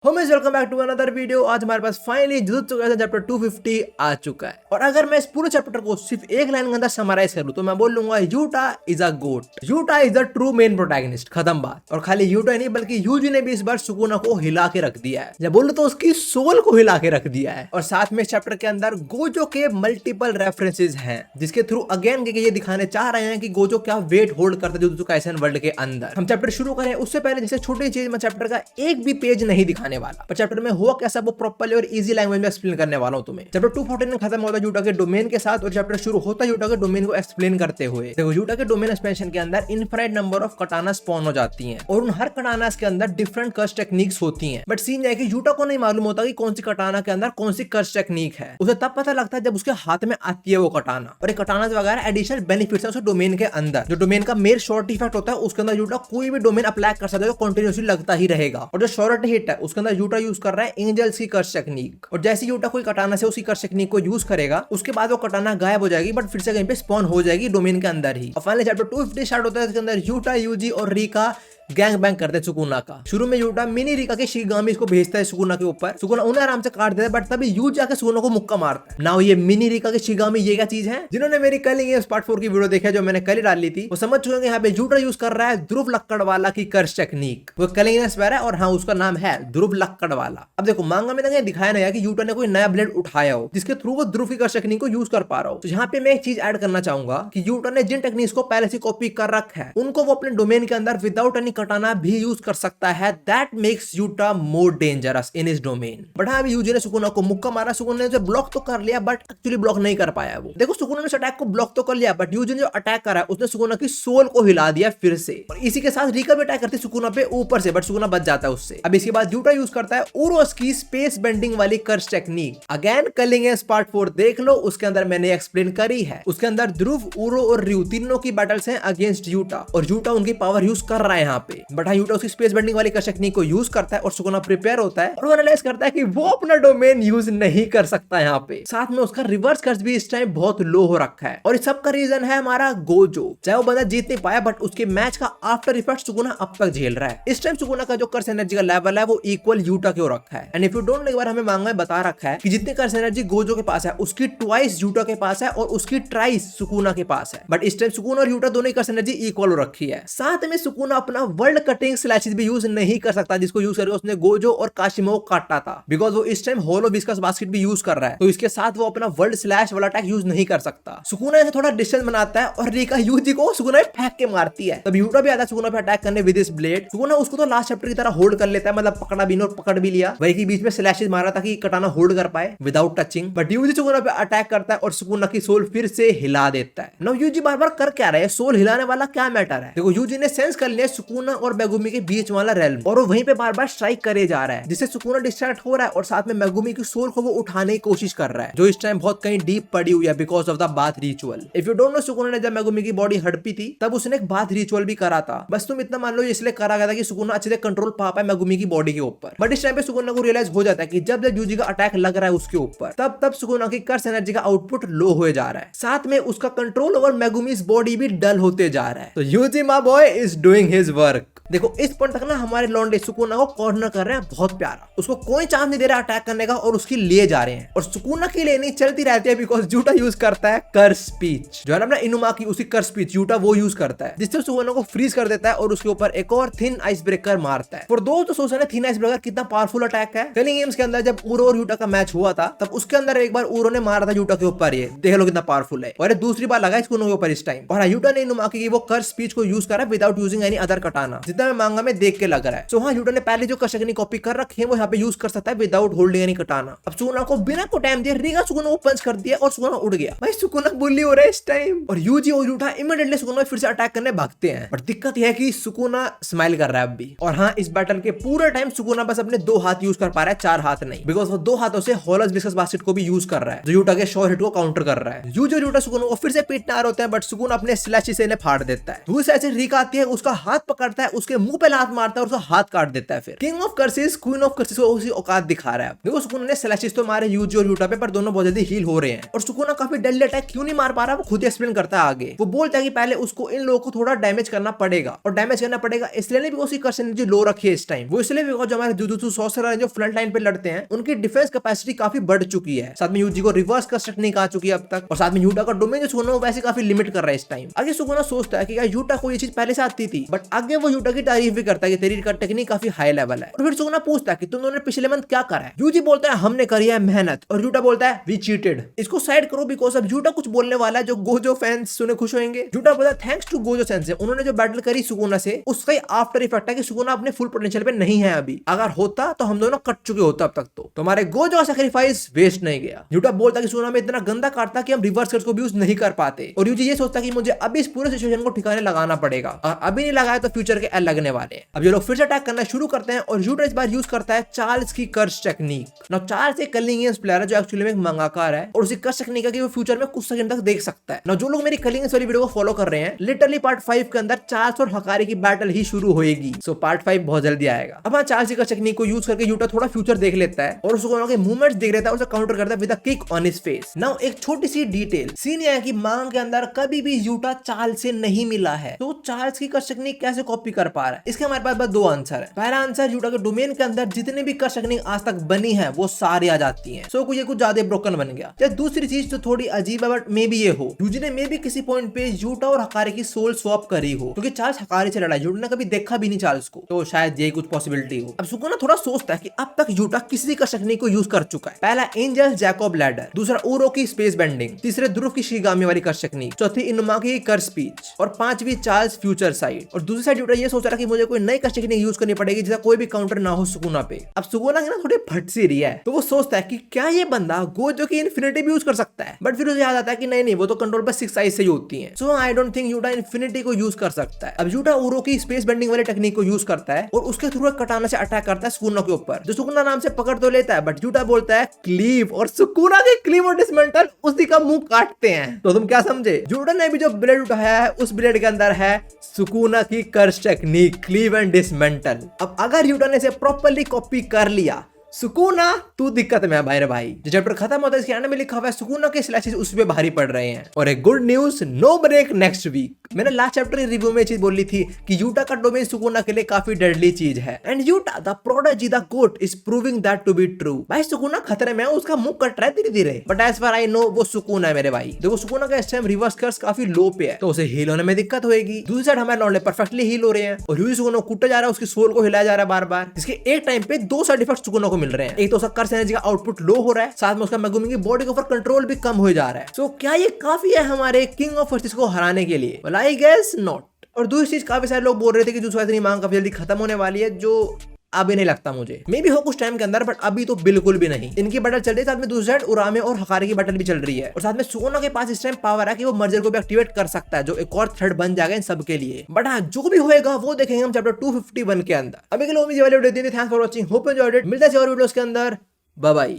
Welcome back to another video. आज हमारे पास फाइनली जुजुत्सु काइसेन चैप्टर 250 आ चुका है। और अगर मैं इस पूरे चैप्टर को सिर्फ एक लाइन के अंदर समराइज कर लूं तो मैं बोल लूंगा Yuta is a goat. Yuta is the true main protagonist. खत्म बात। और खाली यूटा नहीं बल्कि यूजी ने भी इस बार सुकुना को हिला के रख दिया है, जब बोलो तो उसकी सोल को हिला के रख दिया है। और साथ में इस चैप्टर के अंदर गोजो के मल्टीपल रेफरेंसेस हैं, जिसके थ्रू अगेन ये दिखाने चाह रहे हैं कि गोजो क्या वेट होल्ड करता है जुजुत्सु काइसेन वर्ल्ड के अंदर। हम चैप्टर शुरू करें उससे पहले जैसे छोटी चीज, मैं चैप्टर का एक भी पेज नहीं दिखाने वाला, पर चैप्टर में हुआ कैसा वो प्रॉपर्ली और इजी लैंग्वेज में एक्सप्लेन करने वाला हूं तुम्हें। चैप्टर 214 खत्म होता है यूटा के डोमेन के साथ और चैप्टर शुरू होता है यूटा के डोमेन को एक्सप्लेन करते हुए। देखो यूटा के डोमेन एक्सपेंशन के अंदर इनफाइनाइट नंबर ऑफ कटाना स्पॉन हो जाती हैं और उन हर कटानास के अंदर डिफरेंट कर्स टेक्निक्स होती हैं। बट सीन है कि यूटा को नहीं मालूम होता कि कौन सी कटाना के अंदर कौन सी कर्स टेक्निक है। उसे तब पता लगता है जब उसके हाथ में आती है वो कटाना। और कटाना वगैरह एडिशनल बेनिफिट्स है उस डोमेन के अंदर। जो डोमेन का मेन शॉर्ट इफेक्ट होता है उसके अंदर यूटा कोई भी डोमेन अप्लाई कर सकता है, कंटिन्यूसली लगता ही रहेगा। और जो शॉर्ट हिट है उसके अंदर यूटा यूज कर रहा है एंजल्स की कर्स टेक्निक। और जैसे यूटा कोई कटाना से उसी कर्स टेक्निक को यूज करेगा उसके बाद वो कटाना गायब हो जाएगी, बट फिर से कहीं पे स्पॉन हो जाएगी डोमेन के अंदर ही। और फाइनली चैप्टर 250 स्टार्ट होता है, इसके अंदर यूटा, यूजी और रिका गैंग बैंग करते हैं सुकुना का। शुरू में यूटा मिनी रिका के शिगामी इसको भेजता है सुकुना के ऊपर। सुकुना उन्हें आराम से काट देता है, बट तभी यूज जाके सुकुना को मुक्का मारता है। नाउ ये मिनी रिका के शिगामी ये क्या चीज है? जिन्होंने मेरी कल ये पार्ट 4 की वीडियो देखा जो मैंने कल ही डाल ली थी, वो समझ चुके हैं यहाँ पे यूटा यूज कर रहा है ध्रुव लक्कड़ वाला की कर्स टेक्निक। वो कलिंगनेस है और हाँ उसका नाम है ध्रुव लक्कड़ वाला। अब देखो मांगा में तो दिखाया नहीं कि यूटा ने कोई नया ब्लेड उठाया हो जिसके थ्रू वो ध्रुव की कर्स टेक्निक को यूज कर पा रहा हो। तो यहाँ पे मैं एक चीज ऐड करना चाहूंगा कि यूटा ने जिन टेक्निक्स को पहले से कॉपी कर रखा है उनको वो अपने डोमेन के अंदर विदाउट एनी कटाना भी यूज कर सकता है। That makes Utah more dangerous in his domain. But हाँ अभी यूजी ने सुकुना को मुक्का मारा, सुकुना ने उसे ब्लॉक तो कर लिया बट एक्चुअली ब्लॉक नहीं कर पाया वो। देखो सुकुना ने उस अटैक को ब्लॉक तो कर लिया बट यूजी ने जो अटैक करा उसने सुकुना की सोल को हिला दिया फिर से। और इसी के साथ रिका भी अटैक करती सुकुना पे ऊपर से, बट सुकुना बच जाता है उससे। अब इसके बाद यूटा यूज करता है उरोस की स्पेस बेंडिंग वाली कर्स टेक्निक। अगेन कलिंगनेस पार्ट 4 देख लो, उसके अंदर मैंने एक्सप्लेन करी है। उसके अंदर ध्रुव, उरो और रयू तीनों की बैटल्स हैं अगेंस्ट यूटा और यूटा उनकी पावर यूज कर रहा है यहाँ पे। बट हाँ यूटा उसकी स्पेस बेंडिंग वाली कर्स टेक्निक को यूज करता है और सुकुना प्रिपेयर होता है और वो एनालाइज करता है कि वो अपना डोमेन यूज नहीं कर सकता यहाँ पे। साथ में उसका रिवर्स कर्स भी इस टाइम बहुत लो हो रखा है और इस सब का रीजन है हमारा गोजो। चाहे वो बंदा जीत नहीं पाया बट उसके मैच का आफ्टर इफेक्ट सुकुना अब तक झेल रहा है। इस टाइम सुकुना का जो कर्स एनर्जी का लेवल है वो इक्वल यूटा के हो रखा है। And if you don't no, एक बार हमें मांगा में बता रखा है कि जितनी कर्स एनर्जी गोजो के पास है उसकी ट्वाइस यूटा के पास है और उसकी ट्राइस सुकुना के पास है। बट इस टाइम सुकुना और यूटा दोनों की कर्स एनर्जी इक्वल हो रखी है। साथ में सुकुना अपना वर्ल्ड कटिंग स्लैशेस भी यूज नहीं कर सकता जिसको यूज करके उसने गोजो और काशिमो काटा था, बिकॉज वो इस टाइम होलो विस्कस बास्केट भी यूज कर रहा है। तो इसके साथ वो अपना वर्ल्ड स्लैश वाला अटैक यूज नहीं कर सकता। सुकुना इसे थोड़ा डिस्टेंस बनाता है और रिका यूजी को सुकुना फेंक के मारती है। तब यूटा भी आता है सुकुना पे अटैक करने विद दिस ब्लेड। सुकुना उसको तो लास्ट चैप्टर की तरह होल्ड कर लेता है, मतलब पकड़ा भी और पकड़ भी लिया, वही के बीच में स्लैशेस मारा ताकि कटाना होल्ड कर पाए without touching. But Yuji Sukuna पे अटैक करता है और सुकुना की सोल फिर से हिला देता है। नाउ यूजी बार बार कर क्या रहा है? सोल हिलाने वाला क्या मैटर है? देखो यूजी ने सेंस कर लिया सुकुना और मेगुमी के बीच वाला रेल्म और वो वहीं पे बार बार स्ट्राइक करे जा रहा है, जिससे सुकुना डिस्ट्रैक्ट हो रहा है और साथ में मेगुमी की सोल को वो उठाने की कोशिश कर रहा है जो इस टाइम बहुत कहीं डीप पड़ी हुई है because of the bath ritual. If you don't know, Sukuna ने जब मेगुमी की बॉडी हड़पी थी तब उसने एक बाथ रिचुअल भी करा था। बस तुम इतना मान लो इसलिए करा गया था कि सुकुना अच्छे से कंट्रोल पा पाए मेगुमी की बॉडी के ऊपर। बट इस टाइम पे सुकुना को रियलाइज हो जाता है कि जब जब यूजी का अटैक लग रहा है उसके ऊपर तब सुकुना की कर्स एनर्जी का आउटपुट लो हो जा रहा है। साथ में उसका कंट्रोल ओवर मेगुमी's बॉडी भी डल होते जा रहा है। तो यूजी मा boy is doing his work. देखो इस पॉइंट तक ना हमारे लॉन्डे सुकुना को कॉर्नर कर रहे हैं बहुत प्यारा, उसको कोई चांस नहीं दे रहा अटैक करने का और उसकी लिए जा रहे हैं। और सुकुना की लेनी चलती रहती है बिकॉज यूटा यूज करता है कर्स स्पीच, जो है ना इनुमा की उसी कर्स स्पीच यूटा वो यूज करता है, जिससे सुकुना को फ्रीज कर देता है और उसके ऊपर एक और थिन आइस ब्रेकर मारता है। फॉर दोस्त तो सोच रहे थिन आइस ब्रेकर कितना पावरफुल अटैक है। कलिंग गेम्स के अंदर जब उरो और यूटा का मैच हुआ था तब उसके अंदर एक बार उरो ने मारा था यूटा के ऊपर, ये देख लो कितना पावरफुल है। और दूसरी बार लगा सुकुना के ऊपर इस टाइम। और यूटा ने इनुमा की वो कर्स स्पीच को यूज करा विदाउट यूजिंग एनी अदर कटाना, जितना मैं मांगा में देख के लग रहा है। सो हाँ यूटा ने पहले जो कर्स टेक्निक कॉपी कर रखी है वो यहाँ पे यूज कर सकता है विदाउट होल्डिंग एनी कटाना। अब सुकुना को बिना को टाइम दिए रिका सुकुना को पंच कर दिया और सुकुना उड़ गया। भाई सुकुना बुली हो रहा है इस टाइम और यूजी और यूटा इमीडिएटली सुकुना फिर से अटैक करने भागते हैं। बट दिक्कत यह है कि सुकुना स्माइल कर रहा है अभी। और हाँ इस बैटल के पूरे टाइम सुकुना बस अपने 2 हाथ यूज कर पा रहा है, 4 हाथ नहीं, बिकॉज वो 2 हाथों से होलोस विस्कस बास्केट को भी यूज कर रहा है जो यूटा के शॉर्ट हिट को काउंटर कर रहा है। यूजी और यूटा सुकुना को फिर से पीटने आ रहे होते हैं बट सुकुना अपने स्लैश से इन्हें फाड़ देता है। दूसरी साइड से रिका आती है, उसका हाथ पकड़ करता है, उसके मुंह पे लात मारता है और उसका हाथ काट देता है। फिर king of curses queen of curses को उसी औकात दिखा रहा है। देखो सुकुना ने सेलेस्टिस तो मारे यूजी और यूटा पे, पर दोनों बहुत जल्दी हील हो रहे हैं। और सुकुना काफी डेडली अटैक क्यों नहीं मार पा रहा वो खुद एक्सप्लेन करता है आगे। वो बोलता है कि पहले उसको इन लोगों को थोड़ा डैमेज करना पड़ेगा, और डैमेज करना पड़ेगा इसलिए नहीं बिकॉज़ उसकी कर्स एनर्जी लो रखी है इस टाइम, वो इसलिए बिकॉज़ जो हमारे जुजुत्सु सॉर्सरर जो फ्रंट लाइन पे लड़ते हैं उनकी डिफेंस कैपेसिटी काफी बढ़ चुकी है। साथ में यूजी को रिवर्स कर्स टेक्निक आ चुकी है अब तक, और साथ में यूटा का डोमेन जो सुकुना वैसे काफी लिमिट कर रहा है इस टाइम। आगे सुकुना सोचता है कि यार यूटा को ये चीज पहले से आती थी, बट आगे वो यूटा की तारीफ भी करता है कि तेरी टेक्निक काफी हाई लेवल है। और फिर सुकुना पूछता है कि तुम दोनों ने पिछले मंथ क्या करा है। यूजी बोलता है हमने करी है मेहनत, और यूटा बोलता है वी चीटेड। इसको साइड करो बिकॉज़ अब यूटा कुछ बोलने वाला है जो गोजो फैंस सुने खुश होंगे। यूटा बोलता है थैंक्स टू गोजो सेंसे, उन्होंने जो बैटल करी सुकुना से उसका आफ्टर इफेक्ट है कि सुकुना अपने फुल पोटेंशियल पे नहीं है अभी, अगर होता तो हम दोनों कट चुके होता अब तक। तो तुम्हारे गोजो का सैक्रिफाइस वेस्ट नहीं गया। यूटा बोलता है कि सुकुना में इतना गंदा काटता कि हम रिवर्स कर्स को भी यूज नहीं कर पाते, और यूजी ये सोचता कि मुझे अभी इस पूरे सिचुएशन को ठिकाने लगाना पड़ेगा, और अभी नहीं लगाया तो फ्यूचर के एल लगने वाले हैं। अब ये लोग फिर से अटैक करना शुरू करते हैं, और यूटा इस बार यूज करता है चार्ल्स की कर्स टेक्निक। नाउ चार्ल्स एक कलिंगियंस प्लेयर है जो एक्चुअली में एक मंगाकार है, और उसी कर्स टेक्निक है कि वो फ्यूचर में कुछ सेकंड तक देख सकता है। नाउ जो लोग मेरी कलिंगियंस वाली वीडियो को फॉलो कर रहे हैं, लिटरली पार्ट 5 के अंदर चार्ल्स और हकारी की बैटल ही शुरू होएगी। सो पार्ट 5 बहुत जल्दी आएगा। अब चार्ल्स की कर्स टेक्निक को यूज करके यूटा थोड़ा फ्यूचर देख लेता है, और उसको उनके मूवमेंट्स देख लेता है, उसे काउंटर करता है with a kick on his face. Now एक छोटी सी डिटेल सीन है कि मांग के अंदर कभी भी यूटा चार्ल्स से नहीं मिला है, तो चार्ल्स की कर्स टेक्निक कैसे कॉपी कर पा रहा है? इसके हमारे पास बस दो आंसर है। पहला आंसर, यूटा के डोमेन के अंदर जितने भी कर्स टेक्निक आज तक बनी है वो सारी आ जाती हैं, सो ये कुछ ज्यादा ब्रोकन बन गया। या दूसरी चीज जो थोड़ी अजीब है, बट मे बी ये हो, यूजी ने मे बी किसी पॉइंट पे यूटा और हकारी की सोल स्वैप करी हो, क्योंकि चार्ल्स हकारी से लड़ा, यूटा ने कभी देखा भी नहीं चार्ल्स को, तो शायद ये कुछ पॉसिबिलिटी हो। अब सुकुना थोड़ा सोचता है कि अब तक यूटा किसी कर्स टेक्निक को यूज कर चुका है। पहला एंजल जैकब लैडर, दूसरा ऊरो की स्पेस बेंडिंग, तीसरे ध्रुव की शिगामी वाली कर्स टेक्निक, चौथी इनुमा की कर्स स्पीच, और पांचवी चार्ल्स फ्यूचर साइड। और दूसरी साइड यूटा ये सोच रहा है कि मुझे कोई नई कर्स टेक्निक यूज करनी पड़ेगी जिसका कोई भी काउंटर ना हो सुकुना पे। अब सुकुना की ना थोड़ी फट सी रही है, तो वो सोचता है कि क्या ये बंदा गोजो की इन्फिनिटी भी यूज कर सकता है, बट फिर उसे याद आता है कि नहीं वो तो कंट्रोल पर 6 साइज से ही होती है, सो आई डोंट थिंक यूटा इन्फिनिटी को यूज कर सकता है। अब यूटा ऊरो की स्पेस बेंडिंग वाली टेक्निक को यूज करता है, और उसके थ्रू कटाना से अटैक करता है सुकुना के ऊपर, जो सुकुना नाम से पकड़ तो लेता है, बट यूटा बोलता है क्लीव, और सुकुना के क्लीव और डिसमेंटल उसी का मुंह काटते हैं। तो तुम क्या समझे? यूटा ने भी जो ब्लेड उठाया है उस ब्लेड के अंदर है सुकुना की curse technique cleave and dismantle. अब अगर यूटा ने इसे प्रॉपर्ली कॉपी कर लिया, सुकुना तू दिक्कत में है भाई रे भाई। जो चैप्टर खत्म होता है इसके एंड में लिखा हुआ है सुकुना के स्लैशेस उस पे भारी पड़ रहे हैं। और एक good news, no break next week. मैंने लास्ट चैप्टर की रिव्यू में चीज बोली थी कि यूटा का डोमेन सुकुना के लिए काफी डेडली चीज है, and Yuta the prodigy the goat is proving that to be true. भाई सुकुना खतरे में है, उसका मुंह कट रहा है धीरे धीरे, but as far as I know Sukuna है मेरे भाई। देखो सुकुना का इस टाइम रिवर्स कर्स काफी लो पे है, तो उसे हील होने में दिक्कत होगी। दूसरी साइड हमारे लॉन्डे परफेक्टली हील हो रहे हैं, और यूजी सुकुना कूटा जा रहा है, उसकी सोल को हिलाया जा रहा है बार बार, जिसके एक टाइम पे दो साइड इफेक्ट सुकुना को मिल रहे हैं। एक तो उसका कर्स एनर्जी का आउटपुट लो हो रहा है, साथ में उसका मेगुमी की बॉडी के ऊपर कंट्रोल भी कम हो जा रहा है। सो क्या ये काफी है हमारे किंग ऑफ फर्सेस को हराने के लिए? Well I guess not. और दूसरी चीज, काफी सारे लोग बोल रहे थे कि दूसरी मांग काफी जल्दी खत्म होने वाली है, जो अभी नहीं लगता मुझे। मे भी हो कुछ टाइम के अंदर, बट अभी तो बिल्कुल भी नहीं। इनकी बैटल चल रही है, साथ में दूसरी साइड उरामे और हकारी की बैटल भी चल रही है, और साथ में सुकुना के पास इस टाइम पावर है कि वो मर्जर को भी एक्टिवेट कर सकता है, जो एक और थ्रेड बन जाएगा इन सब के लिए। बट हाँ, जो भी होएगा वो देखेंगे हम चैप्टर 251 के अंदर। अभी के लिए उम्मीद वाली वीडियो थी। Thanks for watching, hope you enjoyed it. मिलते हैं और वीडियोस के अंदर, बाय बाय।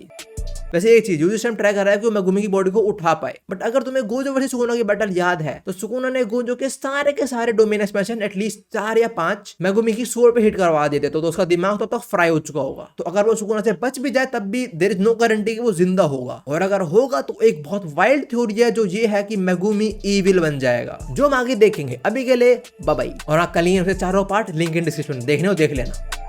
वैसे एक चीज, यूजी टाइम ट्राई कर रहा है कि वो मेगुमी की बॉडी को उठा पाए, बट अगर तुम्हें गोजो वर्सेस सुकुना की बैटल याद है, तो सुकुना ने गोजो के सारे डोमेन एक्सपेंशन एटलीस्ट 4 या 5 मेगुमी की सोल पे हिट करवा देते, तो उसका दिमाग तो तक फ्राई हो चुका होगा। तो अगर वो सुकुना से बच भी जाए तब भी देयर इज नो गारंटी कि वो जिंदा होगा, और अगर होगा तो एक बहुत वाइल्ड थ्योरी है जो ये है कि मेगुमी इविल बन जाएगा, जो हम आगे देखेंगे। अभी के लिए बाय बाय। और कल ही चारों पार्ट लिंक इन डिस्क्रिप्शन देखने हो, देख लेना।